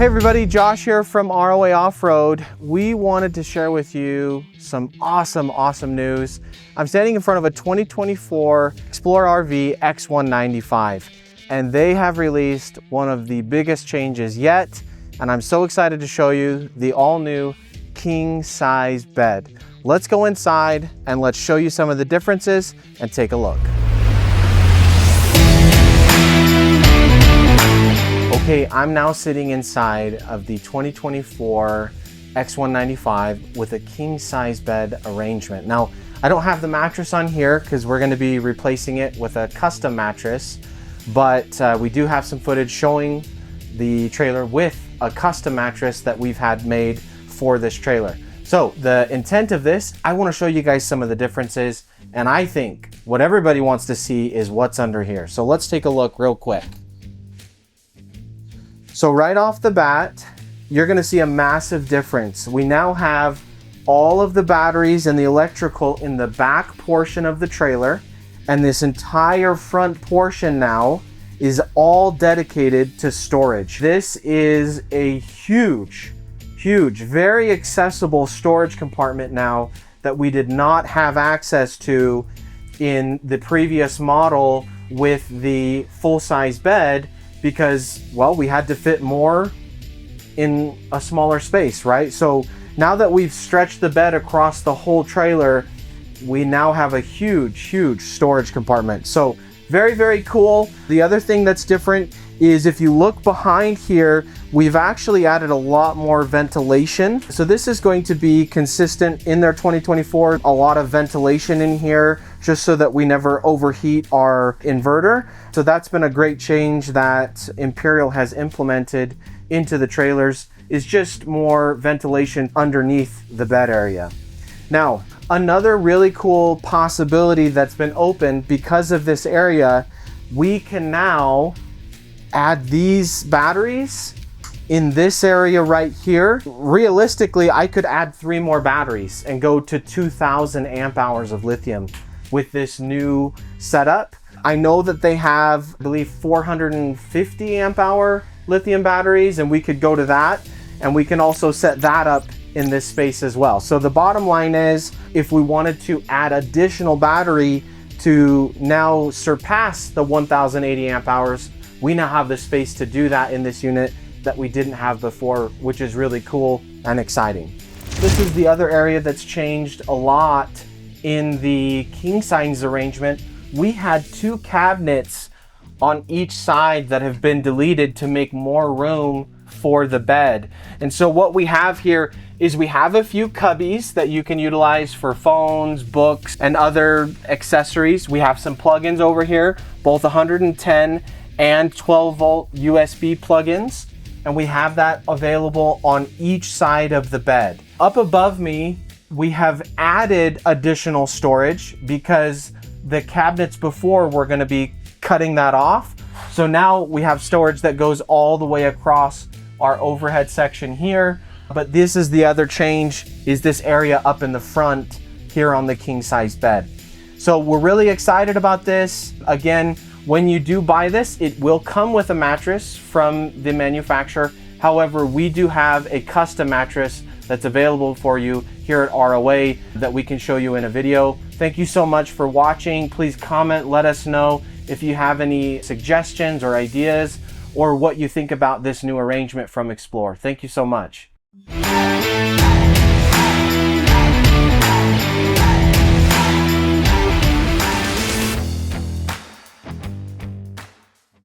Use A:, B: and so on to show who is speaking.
A: Hey everybody, Josh here from ROA Off-Road. We wanted to share with you some awesome news. I'm standing in front of a 2024 Xplore RV X195, and they have released one of the biggest changes yet, and I'm so excited to show you the all-new king size bed. Let's go inside and let's show you some of the differences and take a look. Okay, I'm now sitting inside of the 2024 X195 with a king size bed arrangement. Now, I don't have the mattress on here because we're going to be replacing it with a custom mattress, but we do have some footage showing the trailer with a custom mattress that we've had made for this trailer. So the intent of this, I want to show you guys some of the differences, and I think what everybody wants to see is what's under here. So let's take a look real quick. So right off the bat, you're going to see a massive difference. We now have all of the batteries and the electrical in the back portion of the trailer, and this entire front portion now is all dedicated to storage. This is a huge, very accessible storage compartment now that we did not have access to in the previous model with the full-size bed, because, well, we had to fit more in a smaller space, right? So now that we've stretched the bed across the whole trailer, we now have a huge storage compartment. So very cool. The other thing that's different is if you look behind here, we've actually added a lot more ventilation. So this is going to be consistent in their 2024, a lot of ventilation in here, just so that we never overheat our inverter. So that's been a great change that Imperial has implemented into the trailers, is just more ventilation underneath the bed area. Now, another really cool possibility that's been opened because of this area, we can now add these batteries in this area right here. Realistically, I could add 3 more batteries and go to 2,000 amp hours of lithium with this new setup. I know that they have, I believe, 450 amp hour lithium batteries, and we could go to that, and we can also set that up in this space as well. So the bottom line is, if we wanted to add additional battery to now surpass the 1,080 amp hours, we now have the space to do that in this unit that we didn't have before, which is really cool and exciting. This is the other area that's changed a lot in the king size arrangement. We had 2 cabinets on each side that have been deleted to make more room for the bed. And so what we have here is we have a few cubbies that you can utilize for phones, books, and other accessories. We have some plugins over here, both 110 and 12 volt USB plugins, and we have that available on each side of the bed. Up above me, we have added additional storage because the cabinets before we're going to be cutting that off. So now we have storage that goes all the way across our overhead section here. But this is the other change, is this area up in the front here on the king size bed. So we're really excited about this. Again, when you do buy this, it will come with a mattress from the manufacturer. However, we do have a custom mattress that's available for you here at ROA that we can show you in a video. Thank you so much for watching. Please comment, let us know if you have any suggestions or ideas, or what you think about this new arrangement from Xplore. Thank you so much.